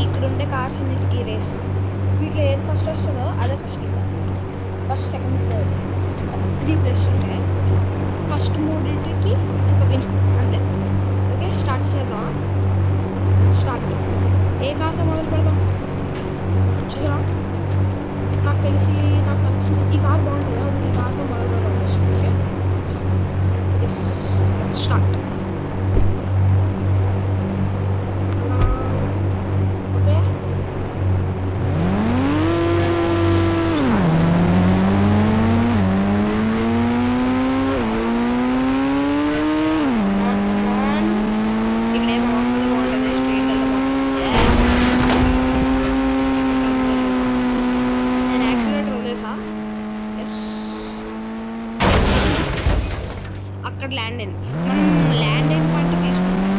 ఇక్కడ ఉండే కార్స్ అన్నిటికీ రేస్. వీటిలో ఏది ఫస్ట్ వస్తుందో అదే ఫస్ట్. ఇంకా ఫస్ట్ సెకండ్ థర్డ్ 3 ప్లేస్ ఉంటాయి. ఫస్ట్ మూడింటికి ఇంకా విన్ అంతే. ఓకే స్టార్ట్ చేద్దాం. స్టార్ట్. ఏ కార్తో మొదలు పెడదాం చూసారా? నాకు తెలిసి నాకు నచ్చింది ఈ కార్ బాగుంటుంది. అందుకే ఈ కార్తో మొదలు పెడదాం. Okay yes start. అక్కడ ల్యాండ్ అయింది. మనం ల్యాండ్ అయిన పాయింట్ తీసుకుంటాం.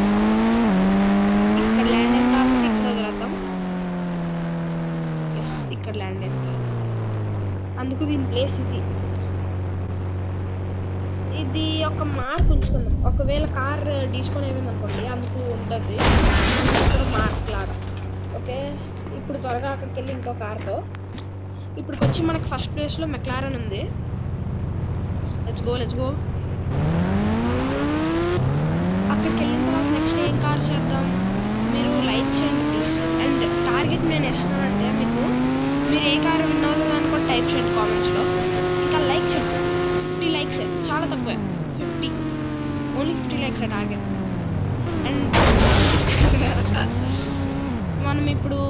ఇక్కడ ల్యాండ్ అయిన కాబట్టి ఇక్కడ వదిలేద్దాం. ఎస్ ఇక్కడ ల్యాండ్ అయింది. అందుకు దీని ప్లేస్ ఇది. ఇది ఒక మార్క్ ఉంచుకుందాం. ఒకవేళ కార్ డిస్పోన్ అయిపోయింది అనుకోండి అందుకు ఉంటుంది ఇక్కడ మార్క్ లాగా. ఓకే ఇప్పుడు త్వరగా అక్కడికి వెళ్ళి ఇంకో కార్తో ఇప్పటికి వచ్చి మనకు ఫస్ట్ ప్లేస్లో మెక్లారెన్ ఉంది. Let's go. అక్కడికి వెళ్ళిన తర్వాత నెక్స్ట్ ఏం కార్ చేద్దాం? మీరు లైక్ చేయండి ప్లీజ్. అండ్ టార్గెట్ నేను ఇస్తున్నానంటే మీకు మీరు ఏ కార్ విన్ అవుతుందో అని కూడా టైప్ చేయండి కామెంట్స్లో. ఇంకా లైక్ చేయండి. 50 లైక్స్ చాలా తక్కువే. 50 ఓన్లీ 50 లైక్స్ టార్గెట్. అండ్ మనం ఇప్పుడు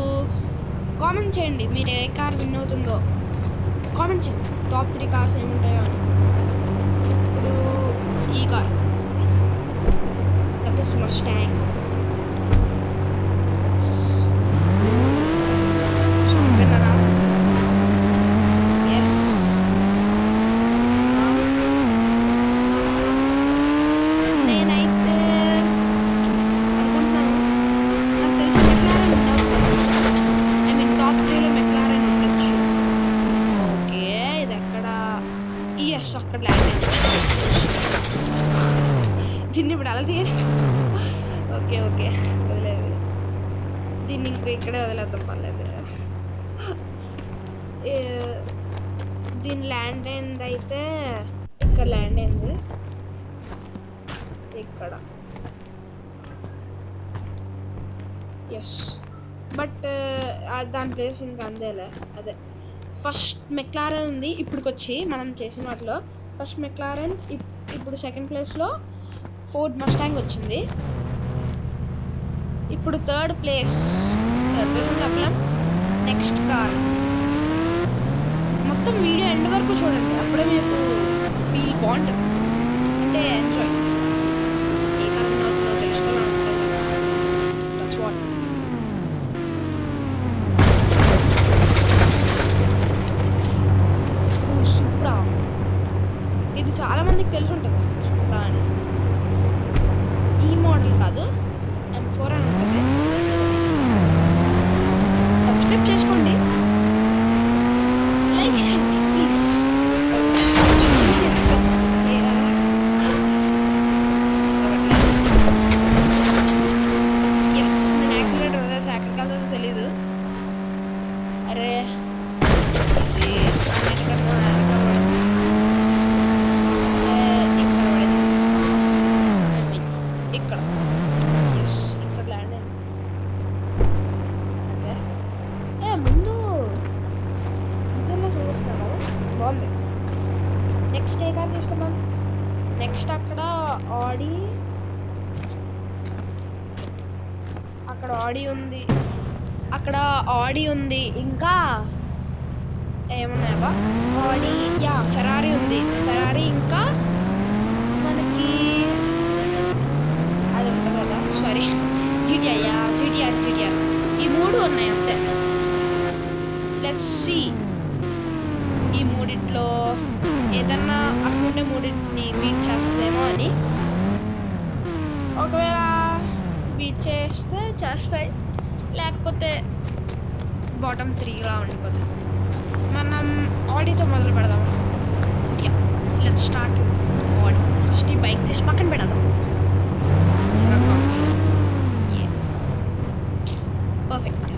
కామెంట్ చేయండి మీరు ఏ కార్ విన్ అవుతుందో కామెంట్ చేయండి. టాప్ 3 కార్స్ ఏముంటాయో అని. ఇప్పుడు ఈ car that is Mustang. Yes. నేనైతే అనుకుంటున్నాను నాకు తెలిసి మెక్లారెన్ ఉండవచ్చు. ఐ మీన్ టాప్ 3లో మెక్లారెన్ ఉండొచ్చు. ఓకే ఇది ఎక్కడ? ఎస్ అక్కడ ల్యాండ్ అయింది. దీన్ని ఇప్పుడు అలా తీయాలి. ఓకే వదిలేదు. దీన్ని ఇంకో ఇక్కడే వదిలేద్దాం పర్లేదు. దీని ల్యాండ్ అయింది అయితే ఇక్కడ ల్యాండ్ అయింది ఇక్కడ. ఎస్ బట్ దాని ప్లేస్ ఇంకా అందేలే. అదే ఫస్ట్ మెక్లారెన్ ఉంది ఇప్పటికొచ్చి మనం చేసిన వాటిలో. ఫస్ట్ మెక్లారెన్, ఇప్పుడు సెకండ్ ప్లేస్లో ఫోర్డ్ మస్టాంగ్ వచ్చింది. ఇప్పుడు థర్డ్ ప్లేస్ చెప్పలేం. నెక్స్ట్ కార్ మొత్తం వీడియో ఎండ్ వరకు చూడండి. అప్పుడే మీకు ఫీల్ బాగుంటుంది. అంటే ఎంజాయ్. ఏ కార్ అవుతుందో తెలుసుకోవాలనుకుంటుంది. That's what. సూప్రా ఇది చాలా మందికి తెలిసి ఉంటుంది. సూప్రా అని ఈ మోడల్ కాదు M4 అని ఉంటుంది. సబ్స్క్రైబ్ చేసుకోండి. లైక్ చేయండి ప్లీజ్. ఎస్ నేను యాక్సిడెంట్ వదిలేసి ఎక్కడికి వెళ్తుందో తెలీదు. అరే ఇక్కడ ల్యాండ్ అయింది. అంటే ముందు నిజంగా చూపిస్తున్నాను కదా బాగుంది. నెక్స్ట్ ఏ కార్ తీసుకుందాం? నెక్స్ట్ అక్కడ ఆడి ఉంది. ఇంకా ఏమన్నాయా? ఆడి ఫెరారీ ఉంది. ఫెరారీ ఇంకా మనకి అది ఉంటుంది కదా, సారీ జీటీఆర్ ఈ 3 ఉన్నాయి అంతే. లెట్స్ సీ ఈ మూడిట్లో ఏదన్నా అక్కడుండే మూడింటిని బీట్ చేస్తుందేమో అని. ఒకవేళ బీట్ చేస్తే చేస్తాయి, లేకపోతే బాటమ్ 3గా ఉండిపోతుంది. మనం ఆడితో మొదలు పెడదాం. Let's start Audi. ఫస్ట్ ఈ బైక్ తీసి పక్కన పెడదాం. పర్ఫెక్ట్.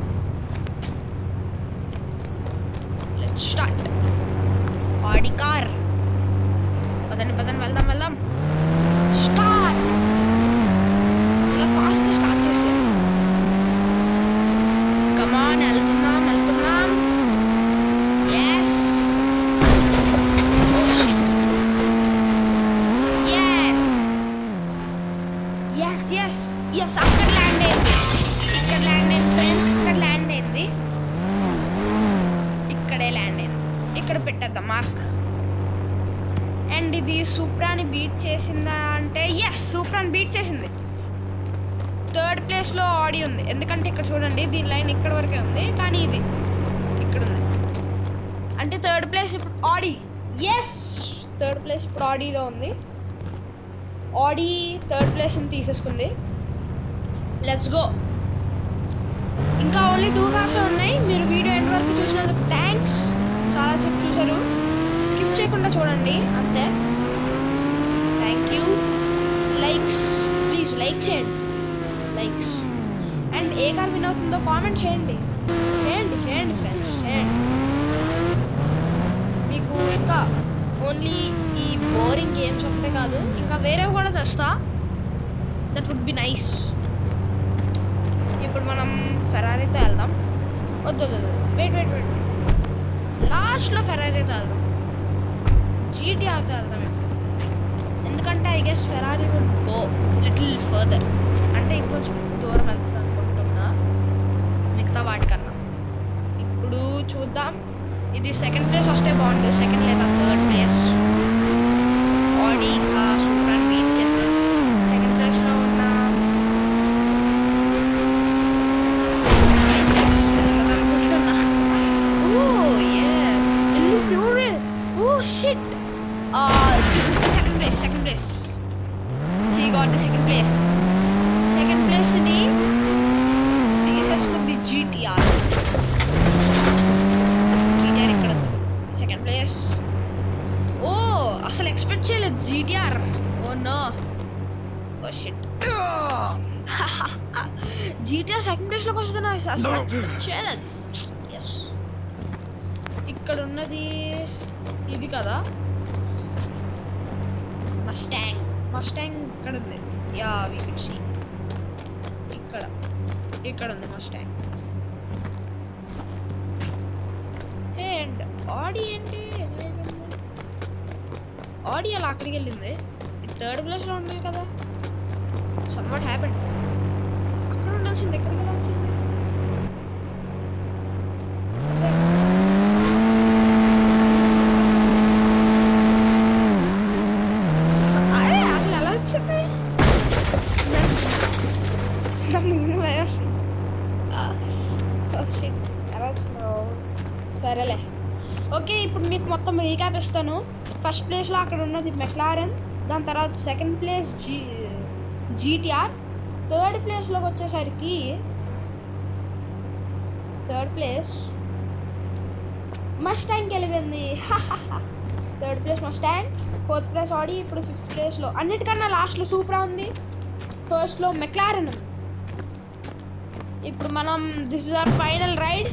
ఎస్ అక్కడ ల్యాండ్ అయింది, ఇక్కడ ల్యాండ్ అయింది ఫ్రెండ్స్, ఇక్కడ ల్యాండ్ అయింది, ఇక్కడే ల్యాండ్ అయింది. ఇక్కడ పెట్టేద్దాం మార్క్. అండ్ ఇది సూప్రాని బీట్ చేసిందా అంటే ఎస్, సూప్రాని బీట్ చేసింది. థర్డ్ ప్లేస్లో ఆడి ఉంది, ఎందుకంటే ఇక్కడ చూడండి దీని లైన్ ఇక్కడ వరకే ఉంది, కానీ ఇది ఇక్కడ ఉంది. అంటే థర్డ్ ప్లేస్ ఇప్పుడు ఆడి. ఎస్, థర్డ్ ప్లేస్ ఇప్పుడు ఆడీలో ఉంది. ఆడి థర్డ్ ప్లేస్ని తీసేసుకుంది. Let's go. ఇంకా ఓన్లీ 2 కార్స్ ఉన్నాయి. మీరు వీడియో ఎండ్ వరకు చూసినందుకు థ్యాంక్స్. చాలా చెప్పు చూసారు, స్కిప్ చేయకుండా చూడండి అంతే. Thank you. Likes please, like చేయండి, లైక్స్. అండ్ ఏ కార్ విన్ అవుతుందో కామెంట్ చేయండి, చేయండి చేయండి ఫ్రెండ్స్, చేయండి. మీకు ఇంకా ఓన్లీ ఈ బోరింగ్ గేమ్స్ ఒకటే కాదు, ఇంకా వేరేవి కూడా తెస్తా. That would be nice. ఇప్పుడు మనం ఫెరారీతో వెళ్దాం. వద్దు వెయిట్ వెయిట్ వెయిట్, లాస్ట్లో ఫెరారీతో వెళ్దాం, జీటీఆర్తో వెళ్దాం ఇప్పుడు. ఎందుకంటే I guess Ferrari would go little further, అంటే ఇంకొంచెం దూరం వెళ్తుంది అనుకుంటున్నా మిగతా వాటికన్నా. ఇప్పుడు చూద్దాం, ఇది సెకండ్ ప్లేస్ వస్తే బాగుంటుంది, సెకండ్ లేదా థర్డ్ ప్లేస్. ఆడి ఇంకా సూపర్ బీట్ చేస్తుంది. సెకండ్ ప్లేస్లో ఉన్న shit. This is the second place. He got the second place. Second place ni తీసేసుకుంది GTR. GTR ఇక్కడ సెకండ్ ప్లేస్. ఓ అసలు ఎక్స్పెక్ట్ చేయలేదు GTR. Oh no, oh shit. GTR second ప్లేస్లోకి వస్తుంది, అసలు ఎక్స్పెక్ట్ చేయలేదు. ఎస్, ఇక్కడ ఉన్నది ఇది కదా మస్టాంగ్. మస్టాంగ్ ఇక్కడ ఉంది. యా వీ కుడ్ సీ, ఇక్కడ ఉంది మస్టాంగ్. హే, అండ్ ఆడి ఏంటి ఆడి అలా అక్కడికి వెళ్ళింది? ఇది థర్డ్ ప్లేస్లో ఉండాలి కదా. సమ్ వాట్ హ్యాపెండ్, అక్కడ ఉండాల్సింది ఎక్కడికి వెళ్ళాల్సింది? సరేలే, ఓకే. ఇప్పుడు మీకు మొత్తం రీక్యాప్ ఇస్తాను. ఫస్ట్ ప్లేస్లో అక్కడ ఉన్నది మెక్లారెన్, దాని తర్వాత సెకండ్ ప్లేస్ జీటీఆర్, థర్డ్ ప్లేస్లోకి వచ్చేసరికి థర్డ్ ప్లేస్ మస్టాంగ్కి వెళ్ళిపోయింది. Third place mustang, fourth place Audi, ఇప్పుడు ఫిఫ్త్ ప్లేస్లో అన్నిటికన్నా లాస్ట్లో సూప్రా ఉంది, ఫస్ట్లో మెక్లారెన్ ఉంది. ఇప్పుడు మనం this is our final ride.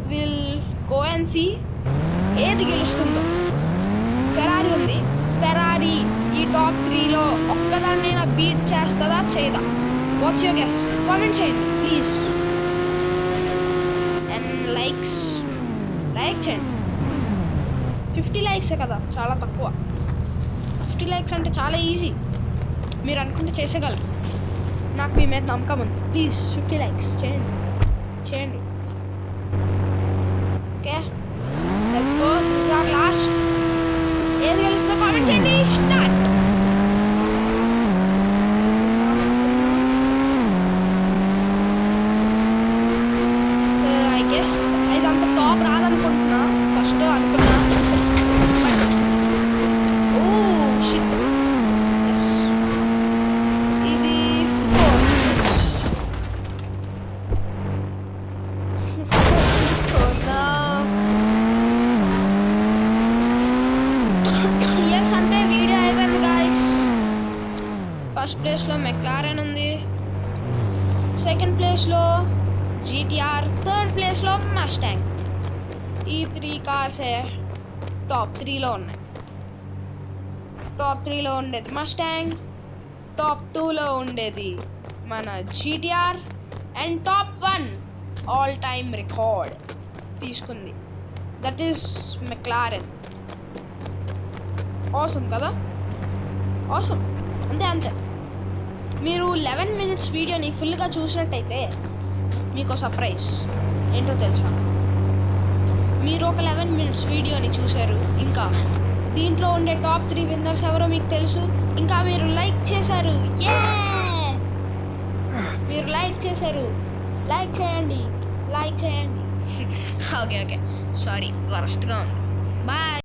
Will go and see ఏది గెలుస్తుందో. ఫెరారీ ఉంది, ఫెరారీ ఈ టాప్ 3లో ఒక్కదాన్నైనా బీట్ చేస్తుందా చేయదా? What's your guess? కామెంట్ చేయండి ప్లీజ్. అండ్ లైక్ చేయండి. 50 లైక్సే కదా, చాలా తక్కువ. 50 లైక్స్ అంటే చాలా ఈజీ, మీరు అనుకుంటే చేసేయగలరు. నాకు మీ మీద నమ్మకం ఉంది. ప్లీజ్ 50 లైక్స్ చేయండి. Okay, let's go. This is our last. ఏది గెలుస్తుందో కామెంట్ చేయండి. స్టార్ట్. ఐ గెస్ ఇది అంత టాప్ రాదనుకుంటున్నా, ఫస్ట్ అనుకున్నా. ఫస్ట్ ప్లేస్లో మెక్లారెన్ ఉంది, సెకండ్ ప్లేస్లో జీటీఆర్, థర్డ్ ప్లేస్లో మస్టాంగ్. ఈ 3 కార్సే టాప్ 3లో ఉన్నాయి. టాప్ 3లో ఉండేది మస్టాంగ్, టాప్ 2లో ఉండేది మన GTR, and top 1 all time record తీసుకుంది, దట్ ఈస్ మెక్లారెన్. ఆసమ్ కదా, ఆసమ్. అంతే. మీరు 11 మినిట్స్ వీడియోని ఫుల్గా చూసినట్టయితే మీకు సర్ప్రైజ్ ఏంటో తెలుసా? మీరు ఒక 11 మినిట్స్ వీడియోని చూశారు, ఇంకా దీంట్లో ఉండే టాప్ 3 విన్నర్స్ ఎవరో మీకు తెలుసు, ఇంకా మీరు లైక్ చేశారు. మీరు లైక్ చేశారు, లైక్ చేయండి. ఓకే సారీ వరస్ట్గా ఉంది. బాయ్.